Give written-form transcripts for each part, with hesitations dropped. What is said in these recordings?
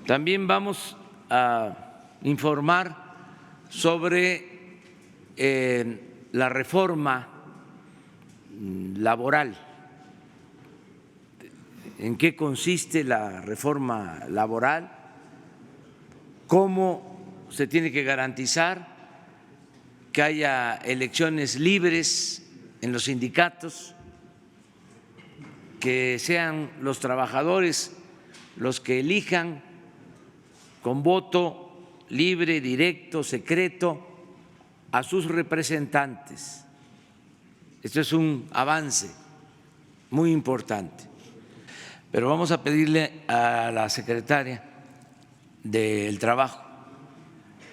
También vamos a informar sobre la reforma laboral. ¿En qué consiste la reforma laboral? ¿Cómo se tiene que garantizar que haya elecciones libres en los sindicatos, que sean los trabajadores los que elijan con voto libre, directo, secreto a sus representantes? Esto es un avance muy importante. Pero vamos a pedirle a la secretaria del Trabajo,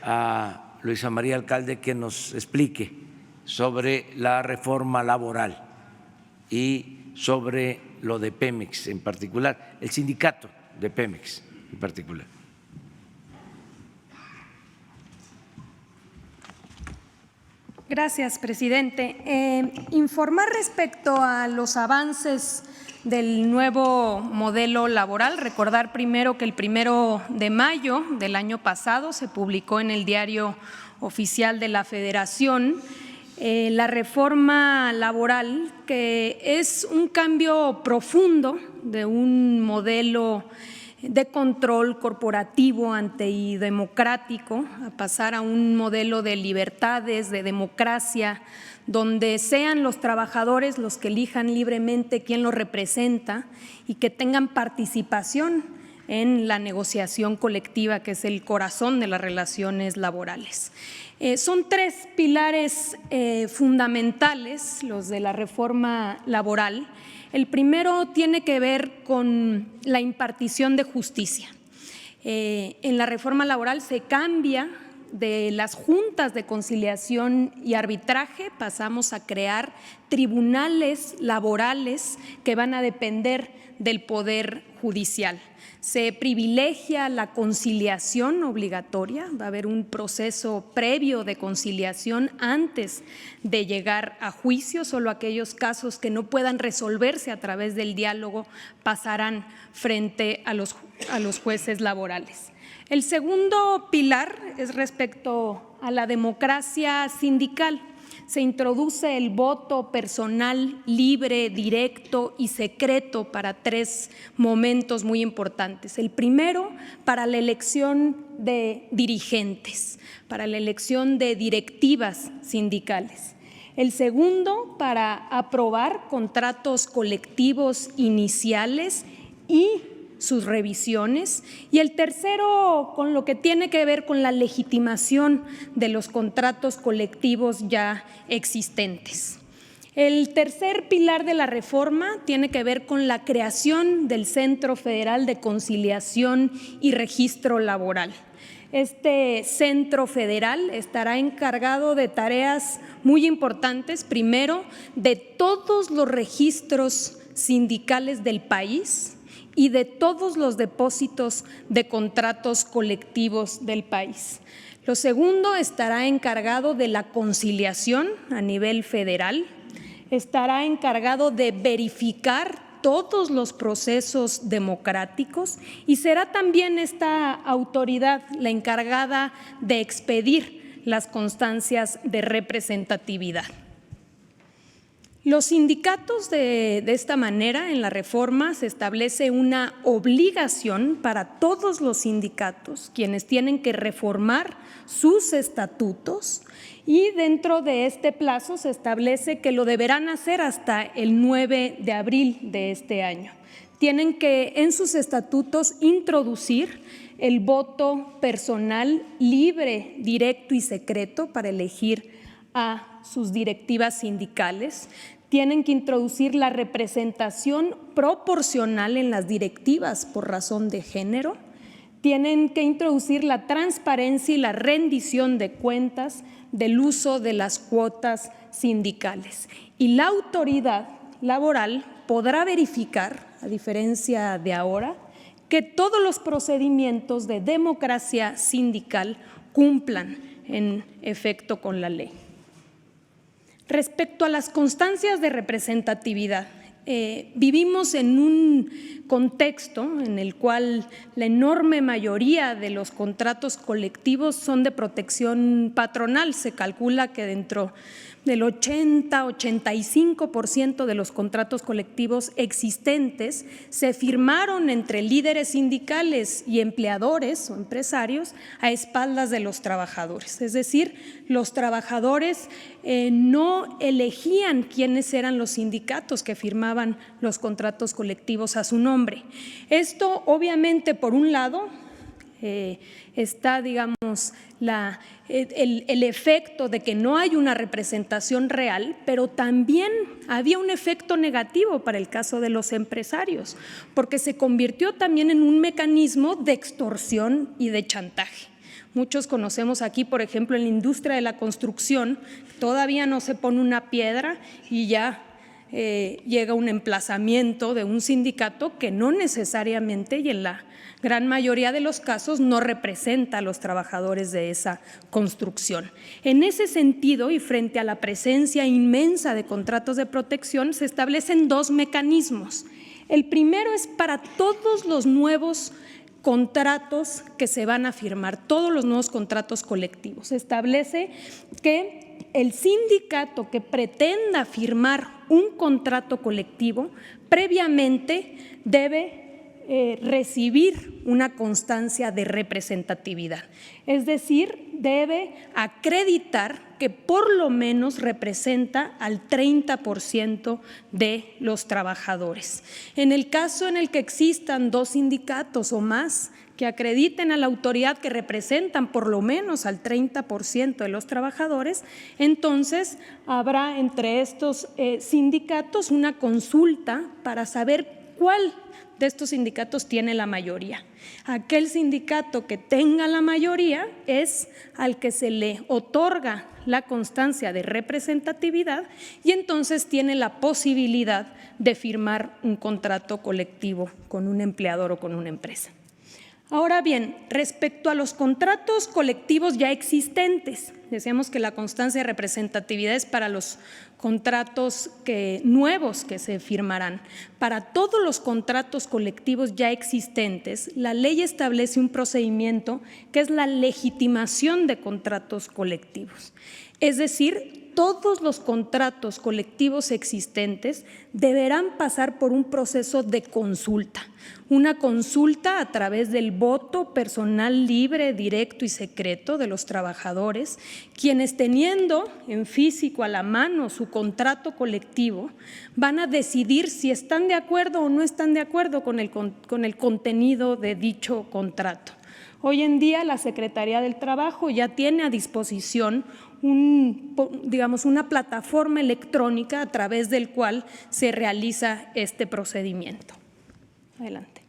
a Luisa María Alcalde, que nos explique sobre la reforma laboral y sobre lo de Pemex en particular, el sindicato de Pemex en particular. Gracias, presidente. Informar respecto a los avances del nuevo modelo laboral. Recordar primero que el 1 de mayo del año pasado se publicó en el Diario Oficial de la Federación la reforma laboral, que es un cambio profundo de un modelo de control corporativo antidemocrático a pasar a un modelo de libertades, de democracia, donde sean los trabajadores los que elijan libremente quién los representa y que tengan participación en la negociación colectiva, que es el corazón de las relaciones laborales. Son tres pilares fundamentales los de la reforma laboral. El primero tiene que ver con la impartición de justicia. En la reforma laboral se cambia de las juntas de conciliación y arbitraje, pasamos a crear tribunales laborales que van a depender del Poder Judicial. Se privilegia la conciliación obligatoria, va a haber un proceso previo de conciliación antes de llegar a juicio. Solo aquellos casos que no puedan resolverse a través del diálogo pasarán frente a los jueces laborales. El segundo pilar es respecto a la democracia sindical. Se introduce el voto personal, libre, directo y secreto para tres momentos muy importantes. El primero, para la elección de dirigentes, para la elección de directivas sindicales. El segundo, para aprobar contratos colectivos iniciales y sus revisiones, y el tercero con lo que tiene que ver con la legitimación de los contratos colectivos ya existentes. El tercer pilar de la reforma tiene que ver con la creación del Centro Federal de Conciliación y Registro Laboral. Este centro federal estará encargado de tareas muy importantes, primero, de todos los registros sindicales del país y de todos los depósitos de contratos colectivos del país. Lo segundo, estará encargado de la conciliación a nivel federal, estará encargado de verificar todos los procesos democráticos y será también esta autoridad la encargada de expedir las constancias de representatividad. Los sindicatos de esta manera, en la reforma, se establece una obligación para todos los sindicatos, quienes tienen que reformar sus estatutos, y dentro de este plazo se establece que lo deberán hacer hasta el 9 de abril de este año. Tienen que en sus estatutos introducir el voto personal libre, directo y secreto para elegir a sus directivas sindicales. Tienen que introducir la representación proporcional en las directivas por razón de género. Tienen que introducir la transparencia y la rendición de cuentas del uso de las cuotas sindicales. Y la autoridad laboral podrá verificar, a diferencia de ahora, que todos los procedimientos de democracia sindical cumplan en efecto con la ley. Respecto a las constancias de representatividad, Vivimos en un contexto en el cual la enorme mayoría de los contratos colectivos son de protección patronal. Se calcula que dentro del 80–85% de los contratos colectivos existentes se firmaron entre líderes sindicales y empleadores o empresarios a espaldas de los trabajadores. Es decir, los trabajadores no elegían quiénes eran los sindicatos que firmaban los contratos colectivos a su nombre. Esto, obviamente, por un lado, está, digamos, el efecto de que no hay una representación real, pero también había un efecto negativo para el caso de los empresarios, porque se convirtió también en un mecanismo de extorsión y de chantaje. Muchos conocemos aquí, por ejemplo, en la industria de la construcción, todavía no se pone una piedra y ya llega un emplazamiento de un sindicato que no necesariamente, y en la gran mayoría de los casos, no representa a los trabajadores de esa construcción. En ese sentido, y frente a la presencia inmensa de contratos de protección, se establecen dos mecanismos. El primero es para todos los nuevos contratos que se van a firmar, todos los nuevos contratos colectivos. Se establece que el sindicato que pretenda firmar un contrato colectivo previamente debe recibir una constancia de representatividad, es decir, debe acreditar que por lo menos representa al 30% de los trabajadores. En el caso en el que existan dos sindicatos o más que acrediten a la autoridad que representan por lo menos al 30% de los trabajadores, entonces habrá entre estos sindicatos una consulta para saber cuál de estos sindicatos tiene la mayoría. Aquel sindicato que tenga la mayoría es al que se le otorga la constancia de representatividad y entonces tiene la posibilidad de firmar un contrato colectivo con un empleador o con una empresa. Ahora bien, respecto a los contratos colectivos ya existentes, decíamos que la constancia de representatividad es para los contratos nuevos que se firmarán. Para todos los contratos colectivos ya existentes, la ley establece un procedimiento que es la legitimación de contratos colectivos. Es decir, todos los contratos colectivos existentes deberán pasar por un proceso de consulta, una consulta a través del voto personal libre, directo y secreto de los trabajadores, quienes teniendo en físico a la mano su contrato colectivo van a decidir si están de acuerdo o no están de acuerdo con el contenido de dicho contrato. Hoy en día la Secretaría del Trabajo ya tiene a disposición una plataforma electrónica a través del cual se realiza este procedimiento. Adelante.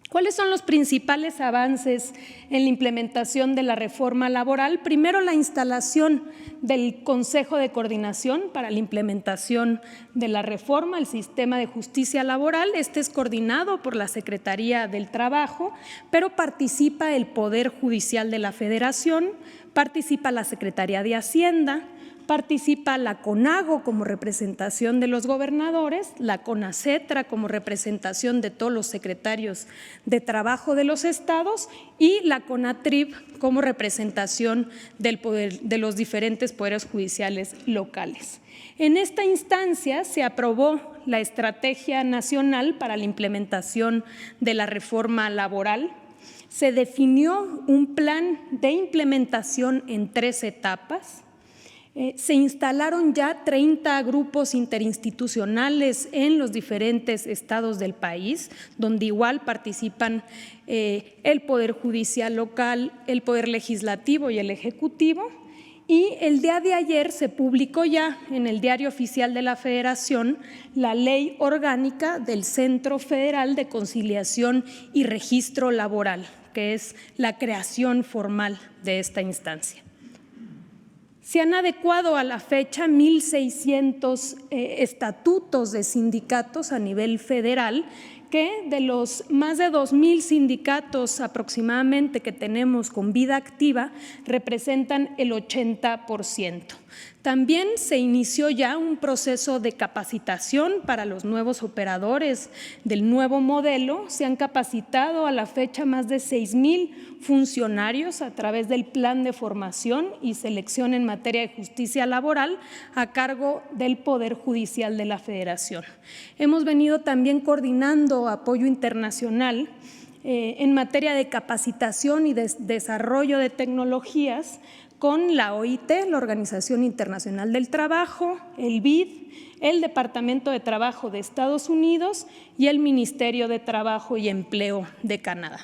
¿Cuáles son los principales avances en la implementación de la reforma laboral? Primero, la instalación del Consejo de Coordinación para la implementación de la reforma al sistema de justicia laboral. Este es coordinado por la Secretaría del Trabajo, pero participa el Poder Judicial de la Federación, participa la Secretaría de Hacienda, participa la CONAGO como representación de los gobernadores, la CONACETRA como representación de todos los secretarios de trabajo de los estados y la CONATRIB como representación de los diferentes poderes judiciales locales. En esta instancia se aprobó la Estrategia Nacional para la Implementación de la Reforma Laboral. Se definió un plan de implementación en 3 etapas. Se instalaron ya 30 grupos interinstitucionales en los diferentes estados del país, donde igual participan el Poder Judicial local, el Poder Legislativo y el Ejecutivo. Y el día de ayer se publicó ya en el Diario Oficial de la Federación la Ley Orgánica del Centro Federal de Conciliación y Registro Laboral, que es la creación formal de esta instancia. Se han adecuado a la fecha 1.600 estatutos de sindicatos a nivel federal que de los más de 2,000 sindicatos aproximadamente que tenemos con vida activa, representan el 80%. También se inició ya un proceso de capacitación para los nuevos operadores del nuevo modelo. Se han capacitado a la fecha más de 6,000 funcionarios a través del plan de formación y selección en materia de justicia laboral a cargo del Poder Judicial de la Federación. Hemos venido también coordinando apoyo internacional en materia de capacitación y desarrollo de tecnologías con la OIT, la Organización Internacional del Trabajo, el BID, el Departamento de Trabajo de Estados Unidos y el Ministerio de Trabajo y Empleo de Canadá.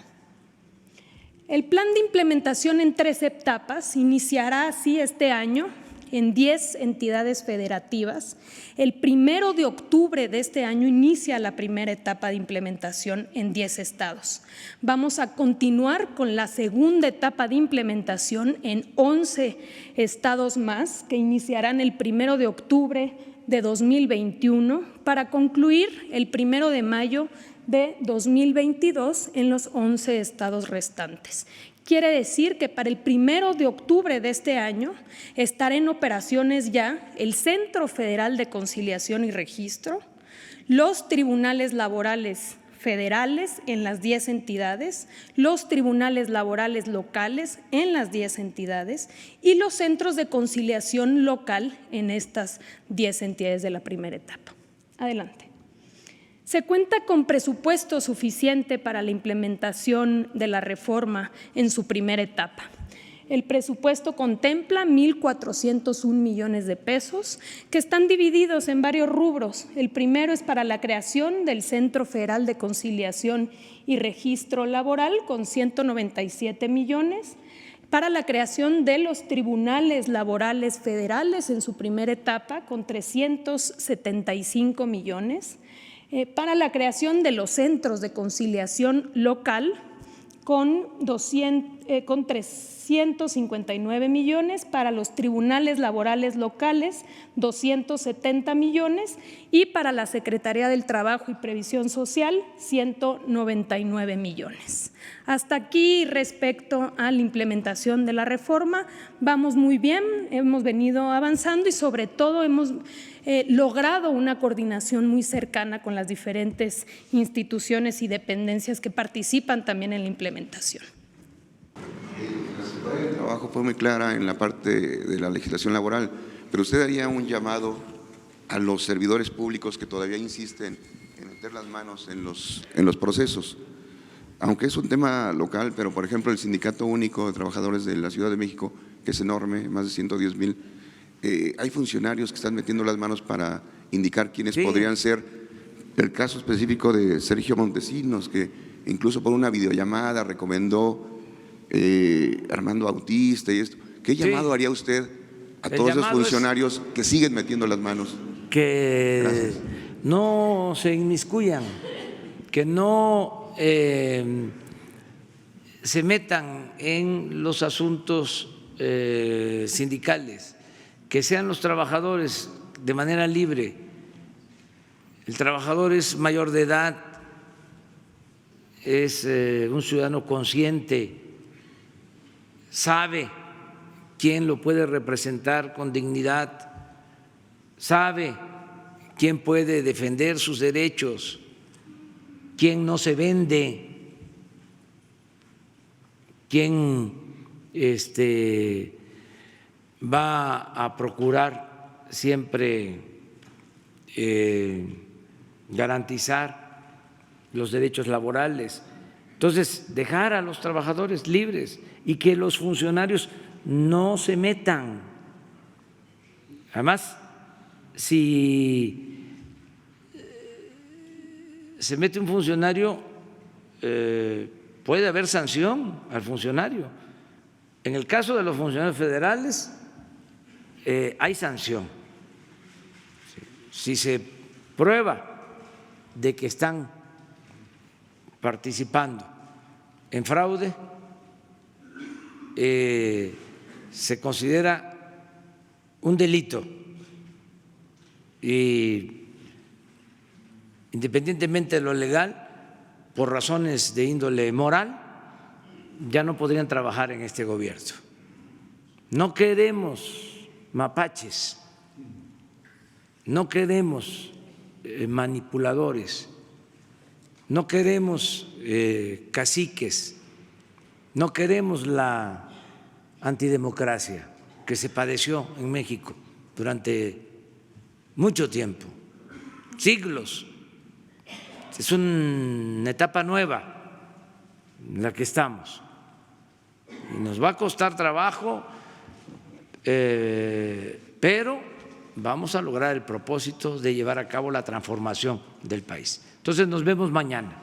El plan de implementación en 3 etapas iniciará así este año en 10 entidades federativas. El 1 de octubre de este año inicia la primera etapa de implementación en 10 estados. Vamos a continuar con la segunda etapa de implementación en 11 estados más, que iniciarán el 1 de octubre de 2021 para concluir el 1 de mayo de 2022 en los 11 estados restantes. Quiere decir que para el 1 de octubre de este año estará en operaciones ya el Centro Federal de Conciliación y Registro, los tribunales laborales federales en las 10 entidades, los tribunales laborales locales en las 10 entidades y los centros de conciliación local en estas 10 entidades de la primera etapa. Adelante. Se cuenta con presupuesto suficiente para la implementación de la reforma en su primera etapa. El presupuesto contempla 1,401 millones de pesos que están divididos en varios rubros. El primero es para la creación del Centro Federal de Conciliación y Registro Laboral con 197 millones, para la creación de los tribunales laborales federales en su primera etapa con 375 millones, para la creación de los centros de conciliación local con 359 millones, para los tribunales laborales locales 270 millones y para la Secretaría del Trabajo y Previsión Social 199 millones. Hasta aquí respecto a la implementación de la reforma vamos muy bien, hemos venido avanzando y sobre todo hemos logrado una coordinación muy cercana con las diferentes instituciones y dependencias que participan también en la implementación. La Secretaría del Trabajo fue muy clara en la parte de la legislación laboral, pero usted haría un llamado a los servidores públicos que todavía insisten en meter las manos en los procesos. Aunque es un tema local, pero por ejemplo el Sindicato Único de Trabajadores de la Ciudad de México, que es enorme, más de 110,000, hay funcionarios que están metiendo las manos para indicar quiénes podrían ser. El caso específico de Sergio Montesinos, que incluso por una videollamada recomendó Armando Bautista y esto. ¿Qué llamado haría usted a todos esos funcionarios que siguen metiendo las manos? Que no se inmiscuyan, que no se metan en los asuntos sindicales, que sean los trabajadores de manera libre. El trabajador es mayor de edad, es un ciudadano consciente, sabe quién lo puede representar con dignidad, sabe quién puede defender sus derechos, quién no se vende, quién va a procurar siempre garantizar los derechos laborales. Entonces, dejar a los trabajadores libres y que los funcionarios no se metan. Además, si se mete un funcionario, puede haber sanción al funcionario. En el caso de los funcionarios federales, hay sanción. Si se prueba de que están participando en fraude, se considera un delito y independientemente de lo legal, por razones de índole moral, ya no podrían trabajar en este gobierno. No queremos mapaches, no queremos manipuladores, no queremos caciques, no queremos la antidemocracia que se padeció en México durante mucho tiempo, siglos. Es una etapa nueva en la que estamos y nos va a costar trabajo, pero vamos a lograr el propósito de llevar a cabo la transformación del país. Entonces nos vemos mañana.